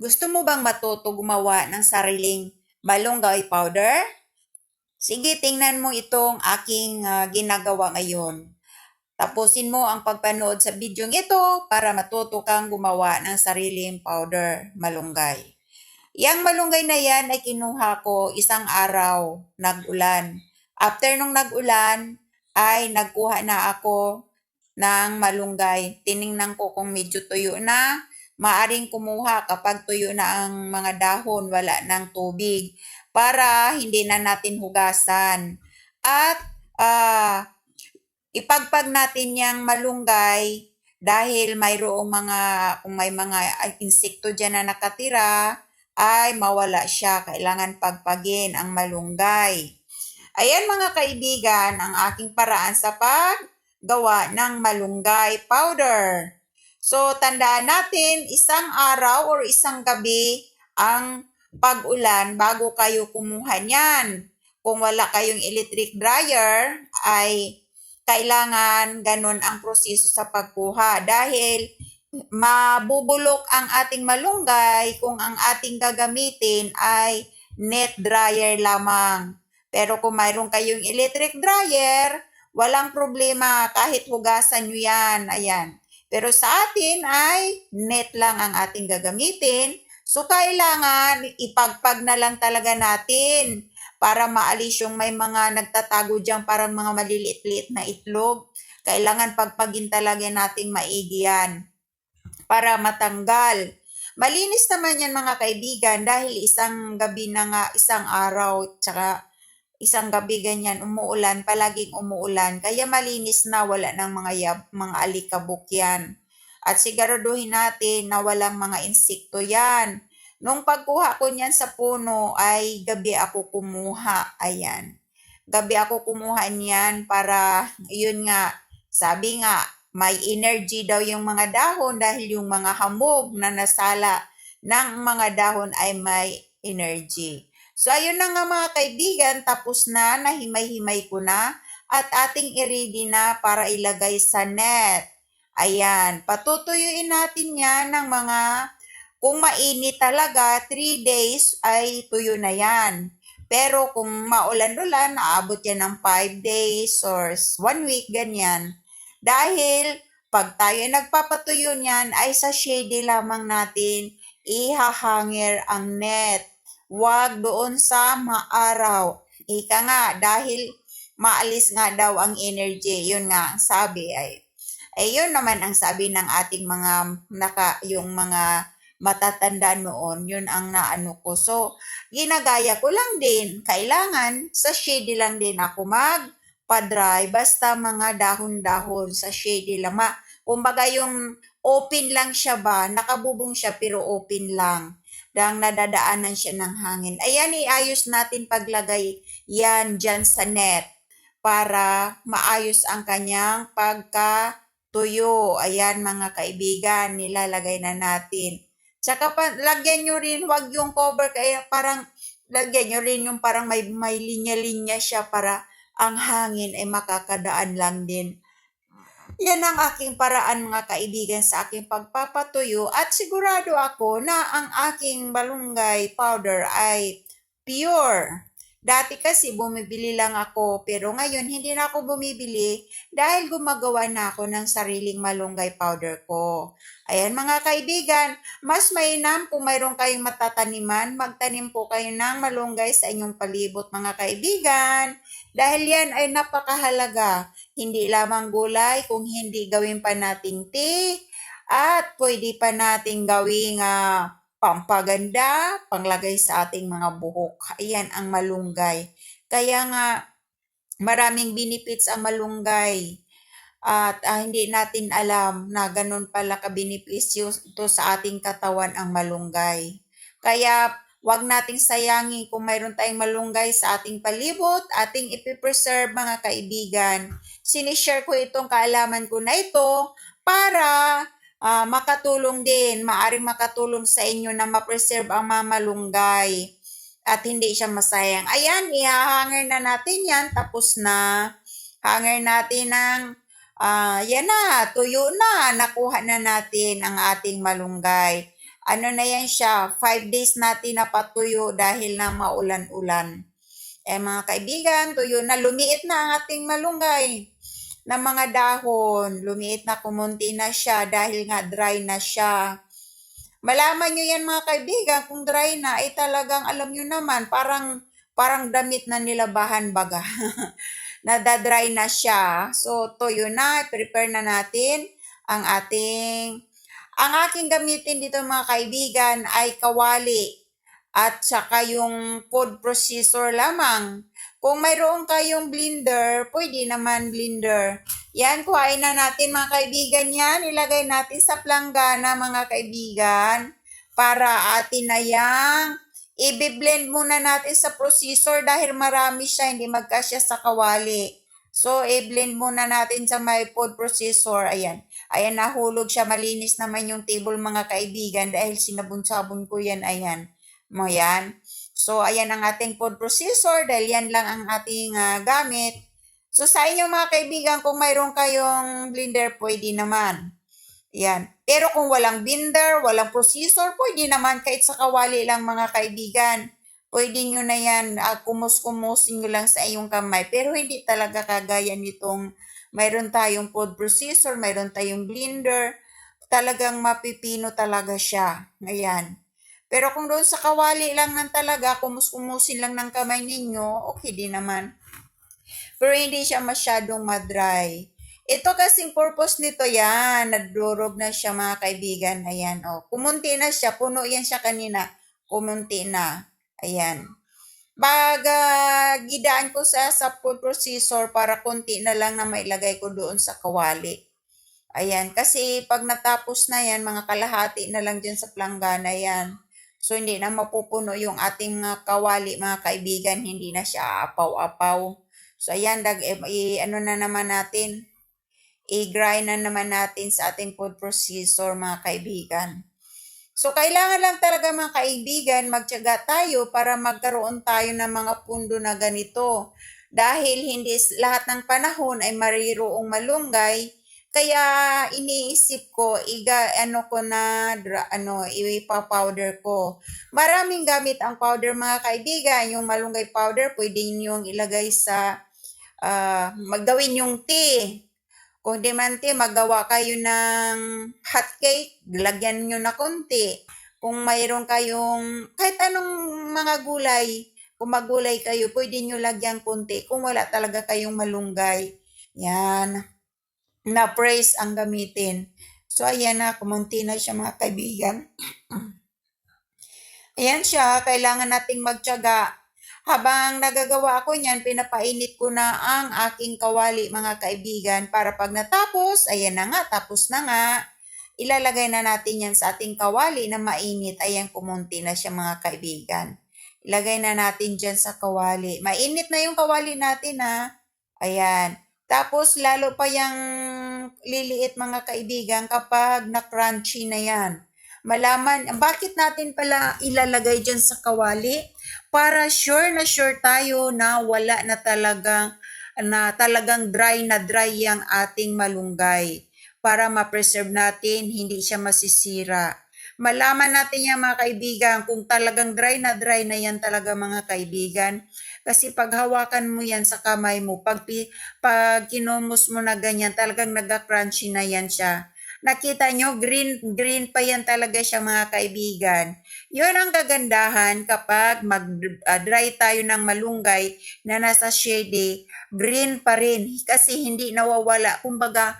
Gusto mo bang matuto gumawa ng sariling malunggay powder? Sige, tingnan mo itong aking ginagawa ngayon. Tapusin mo ang pagpanood sa video ito para matuto kang gumawa ng sariling powder malunggay. Yang malunggay na yan ay kinuha ko isang araw, nag-ulan. After nung nag-ulan, ay nagkuha na ako ng malunggay. Tiningnan ko kung medyo tuyo na. Maaring kumuha kapag tuyo na ang mga dahon, wala ng tubig, para hindi na natin hugasan. At ipagpag natin yung malunggay dahil mayroong kung may mga insekto dyan na nakatira, ay mawala siya. Kailangan pagpagin ang malunggay. Ayan mga kaibigan, ang aking paraan sa paggawa ng malunggay powder. So, tandaan natin, isang araw or isang gabi ang pag-ulan bago kayo kumuha niyan. Kung wala kayong electric dryer, ay kailangan ganun ang proseso sa pagkuha dahil mabubulok ang ating malunggay kung ang ating gagamitin ay net dryer lamang. Pero kung mayroon kayong electric dryer, walang problema kahit hugasan nyo yan. Ayan. Pero sa atin ay net lang ang ating gagamitin. So, kailangan ipagpag na lang talaga natin para maalis yung may mga nagtatago dyan parang mga maliliit-liit na itlog. Kailangan pagpagin talaga nating maigi yan para matanggal. Malinis naman yan mga kaibigan dahil isang gabi na nga, isang araw, tsaka isang gabi ganyan, umuulan, palaging umuulan. Kaya malinis na, wala ng mga alikabok yan. At siguraduhin natin na walang mga insekto yan. Nung pagkuha ko niyan sa puno ay gabi ako kumuha. Ayan. Gabi ako kumuha niyan para, yun nga, sabi nga, may energy daw yung mga dahon dahil yung mga hamog na nasala ng mga dahon ay may energy. So, ayun na nga mga kaibigan, tapos na, nahimay-himay ko na, at ating i-ready na para ilagay sa net. Ayan, patutuyuin natin yan ng kung mainit talaga, 3 days ay tuyo na yan. Pero kung maulan-ulan, naabot yan ng 5 days or 1 week, ganyan. Dahil pag tayo nagpapatuyo niyan, ay sa shade lamang natin ihahangir ang net. Huwag doon sa maaraw. Ika nga, dahil maalis nga daw ang energy. Yun nga, ang sabi ay. Yun naman ang sabi ng ating yung mga matatanda noon. Yun ang naano ko. So, ginagaya ko lang din. Kailangan sa shade lang din ako magpa-dry. Basta mga dahon-dahon sa shade lang. Kumbaga yung open lang siya ba? Nakabubong siya pero open lang dang nadadaanan siya ng hangin. Ayan, iayos natin paglagay yan dyan sa net para maayos ang kanyang pagkatuyo. Ayan mga kaibigan, nilalagay na natin. Tsaka lagyan nyo rin, wag yung cover, kaya parang lagyan nyo rin yung parang may linya-linya siya para ang hangin ay makakadaan lang din. Yan ang aking paraan mga kaibigan sa aking pagpapatuyo at sigurado ako na ang aking malunggay powder ay pure. Dati kasi bumibili lang ako pero ngayon hindi na ako bumibili dahil gumagawa na ako ng sariling malunggay powder ko. Ayan mga kaibigan, mas mainam kung mayroon kayong matataniman, magtanim po kayo ng malunggay sa inyong palibot mga kaibigan. Dahil yan ay napakahalaga. Hindi lamang gulay, kung hindi gawin pa nating tea, at pwede pa nating gawing pampaganda, panglagay sa ating mga buhok. Ayan ang malunggay. Kaya nga, maraming benefits ang malunggay. At hindi natin alam na ganun pala ka-benepisyo ito sa ating katawan ang malunggay. Kaya wag nating sayangin kung mayroon tayong malunggay sa ating palibot, ating ipipreserve mga kaibigan. Sinishare ko itong kaalaman ko na ito para makatulong din, maaring makatulong sa inyo na ma-preserve ang mga malunggay at hindi siya masayang. Ayan, ihahanger na natin yan, tapos na. Hanger natin ng yan na, tuyo na, nakuha na natin ang ating malunggay. ano na yan siya, 5 days natin napatuyo dahil na maulan-ulan. Mga kaibigan, tuyo na, lumiit na ang ating malunggay na mga dahon. Lumiit na, kumunti na siya dahil nga dry na siya. Malaman nyo yan mga kaibigan, kung dry na, ay talagang alam nyo naman, parang damit na nilabahan baga. Nadadry na siya. So, tuyo na, prepare na natin ang aking gamitin dito mga kaibigan ay kawali at saka yung food processor lamang. Kung mayroon kayong blender, pwede naman blender. Yan, kuhain na natin mga kaibigan yan. Ilagay natin sa planggana mga kaibigan para atin na yang i-blend muna natin sa processor dahil marami siya, hindi magkasya sa kawali. So, i-blend muna natin sa may food processor. Ayan. Ayan, nahulog siya. Malinis naman yung table mga kaibigan dahil sinabon-sabon ko yan. Ayan. Mo yan. So, ayan ang ating food processor dahil yan lang ang ating gamit. So, sa inyo mga kaibigan, kung mayroon kayong blender, pwede naman. Yan. Pero kung walang blender, walang processor, pwede naman kahit sa kawali lang mga kaibigan. Pwede nyo na yan, kumus-kumusin nyo lang sa iyong kamay. Pero hindi talaga kagaya nitong mayroon tayong food processor, mayroon tayong blender. Talagang mapipino talaga siya. Ayan. Pero kung doon sa kawali lang ng talaga, kumus-kumusin lang ng kamay ninyo, okay din naman. Pero hindi siya masyadong madry. Ito kasing purpose nito yan, nadurog na siya mga kaibigan. Ayan, kumunti na siya, puno yan siya kanina. Kumunti na. Ayan. Gidaan ko sa food processor para konti na lang na mailagay ko doon sa kawali. Ayan, kasi pag natapos na yan, mga kalahati na lang dyan sa planggana yan. So, hindi na mapupuno yung ating kawali, mga kaibigan. Hindi na siya apaw-apaw. So, ayan, ano na naman natin. I-grind na naman natin sa ating food processor, mga kaibigan. So, kailangan lang talaga mga kaibigan, magtiyaga tayo para magkaroon tayo ng mga pundo na ganito. Dahil hindi lahat ng panahon ay mariroong malunggay, kaya iniisip ko, ipa-powder ko. Maraming gamit ang powder mga kaibigan. Yung malunggay powder, pwede niyong ilagay sa, magawin yung tea. Kung di man tea, magawa kayo ng hot cake, lagyan nyo na konti. Kung mayroon kayong, kahit anong mga gulay, kung magulay kayo, pwede nyo lagyan konti. Kung wala talaga kayong malunggay, yan na praise ang gamitin. So, ayan na, kumunti na siya mga kaibigan. Ayan siya, kailangan nating magtiyaga. Habang nagagawa ako niyan, pinapainit ko na ang aking kawali mga kaibigan para pag natapos, ayan na nga, tapos na nga. Ilalagay na natin yan sa ating kawali na mainit. Ayan, kumunti na siya mga kaibigan. Ilagay na natin dyan sa kawali. Mainit na yung kawali natin ha. Ayan. Tapos, lalo pa yung liliit mga kaibigan kapag na-crunchy na yan. Malaman, bakit natin pala ilalagay dyan sa kawali? Para sure na sure tayo na wala na talagang dry na dry yung ating malunggay. Para ma-preserve natin, hindi siya masisira. Malaman natin yan mga kaibigan kung talagang dry na yan talaga mga kaibigan. Kasi pag hawakan mo yan sa kamay mo, pag kinumos mo na ganyan, talagang nagka-crunchy na yan siya. Nakita nyo, green pa yan talaga siya mga kaibigan. Yun ang kagandahan kapag mag-dry tayo ng malunggay na nasa shade, green pa rin. Kasi hindi nawawala. Kumbaga,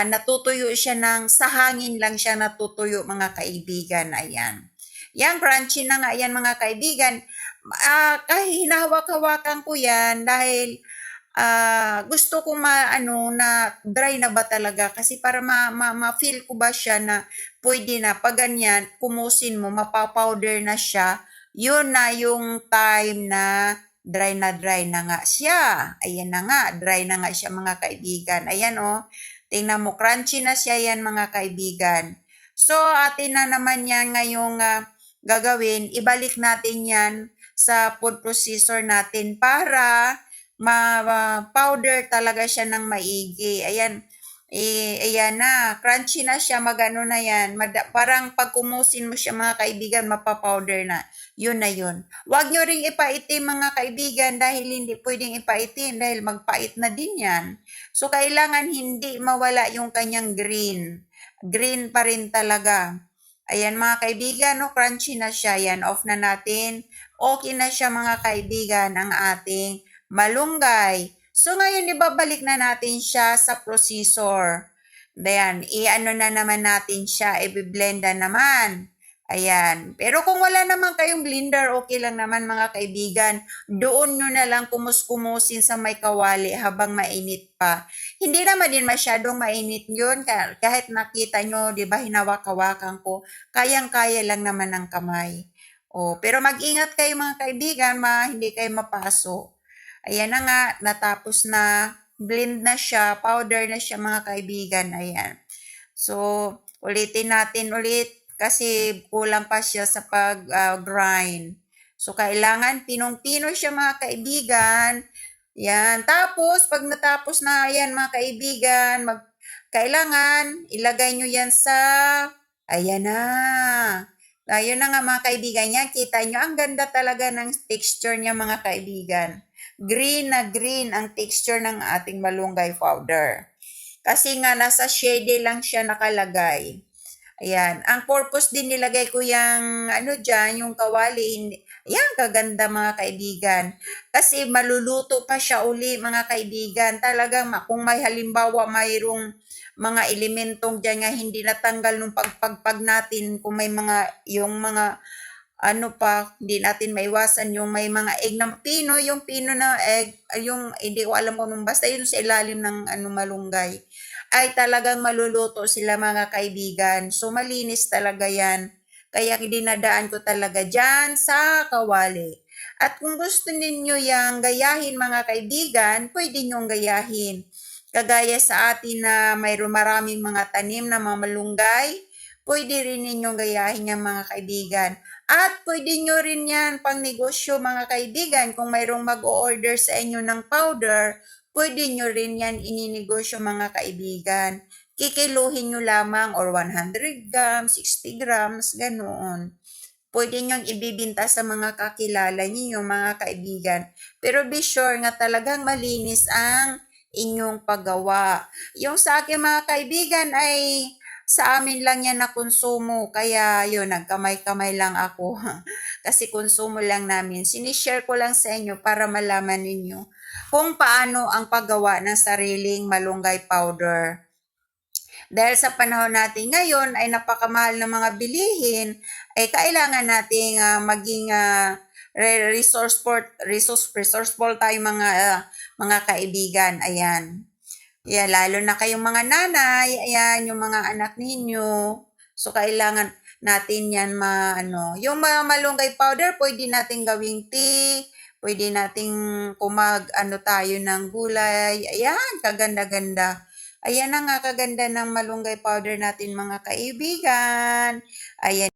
natutuyo siya sa hangin lang siya natutuyo mga kaibigan. Ayan. Yan, crunchy na nga yan mga kaibigan. Kahit hinahawak-hawakan ko yan dahil gusto ko na dry na ba talaga kasi para ma-feel ko ba siya na pwede na pag ganyan kumusin mo mapapowder na siya, yun na yung time na dry na nga siya. Ayan na nga, dry na nga siya mga kaibigan. Ayan tingnan mo, crunchy na siya yan mga kaibigan. So atin na naman yan ngayong gagawin, ibalik natin yan sa food processor natin para ma-powder talaga siya ng maigi. Ayan, Ayan na, crunchy na siya, magano na yan. Parang pag kumusin mo siya mga kaibigan, mapapowder na. Yun na yun. Huwag nyo ring ipaitim mga kaibigan dahil hindi pwedeng ipaitim dahil magpait na din yan. So, kailangan hindi mawala yung kanyang green. Green pa rin talaga. Ayan mga kaibigan, no, crunchy na siya. Yan, off na natin. Okay na siya mga kaibigan, ang ating malunggay. So ngayon ibabalik na natin siya sa processor. Ayan, i-ano na naman natin siya, i-blend na naman. Ayan. Pero kung wala naman kayong blender, okay lang naman mga kaibigan. Doon nyo na lang kumus-kumusin sa may kawali habang mainit pa. Hindi naman din masyadong mainit yun. Kahit nakita nyo, di ba, hinawak-hawakan ko, kayang-kaya lang naman ng kamay. Oh, pero mag-ingat kayo mga kaibigan, hindi kayo mapaso. Ayan na nga, natapos na, blend na siya, powder na siya mga kaibigan. Ayan. So, ulitin natin ulit kasi kulang pa siya sa pag-grind. So, kailangan pinong-pino siya mga kaibigan. Yan. Tapos, pag natapos na yan mga kaibigan, kailangan ilagay nyo yan sa, ayan na. Ayun na nga mga kaibigan yan. Kita nyo, ang ganda talaga ng texture niya mga kaibigan. Green na green ang texture ng ating malunggay powder. Kasi nga nasa shade lang siya nakalagay. Ayan. Ang purpose din nilagay ko yung yung kawali. Ayan, kaganda mga kaibigan. Kasi maluluto pa siya uli mga kaibigan. Talagang kung may halimbawa mayroong mga elementong dyan nga hindi natanggal nung pagpagpag natin, kung may yung mga hindi natin maiwasan yung may mga egg ng pino, yung pino na egg, yung hindi ko alam kung anong, basta yun sa ilalim ng malunggay, ay talagang maluluto sila mga kaibigan. So, malinis talaga yan. Kaya dinadaan ko talaga dyan sa kawali. At kung gusto ninyo yung gayahin mga kaibigan, pwede nyong gayahin. Kagaya sa atin na mayroon maraming mga tanim na mga malunggay, pwede rin ninyong gayahin yung mga kaibigan. At pwede nyo rin yan pang negosyo mga kaibigan. Kung mayroong mag-o-order sa inyo ng powder, pwede nyo rin yan ininegosyo mga kaibigan. Kikiluhin nyo lamang or 100 grams, 60 grams, ganoon. Pwede nyong ibibinta sa mga kakilala ninyo mga kaibigan. Pero be sure nga talagang malinis ang inyong paggawa. Yung sa akin mga kaibigan ay sa amin lang yan na konsumo. Kaya yun, nagkamay-kamay lang ako. Kasi konsumo lang namin. Sinishare ko lang sa inyo para malaman ninyo kung paano ang paggawa ng sariling malunggay powder. Dahil sa panahon natin ngayon ay napakamahal ng mga bilihin, ay kailangan nating maging resourceful tayo mga kaibigan. Ayan. Yeah, lalo na kayong mga nanay, ayan, yung mga anak ninyo. So, kailangan natin yan yung mga malunggay powder, pwede natin gawing tea, pwede nating tayo ng gulay. Ayan, kaganda-ganda. Ayan na nga kaganda ng malunggay powder natin mga kaibigan. Ayan.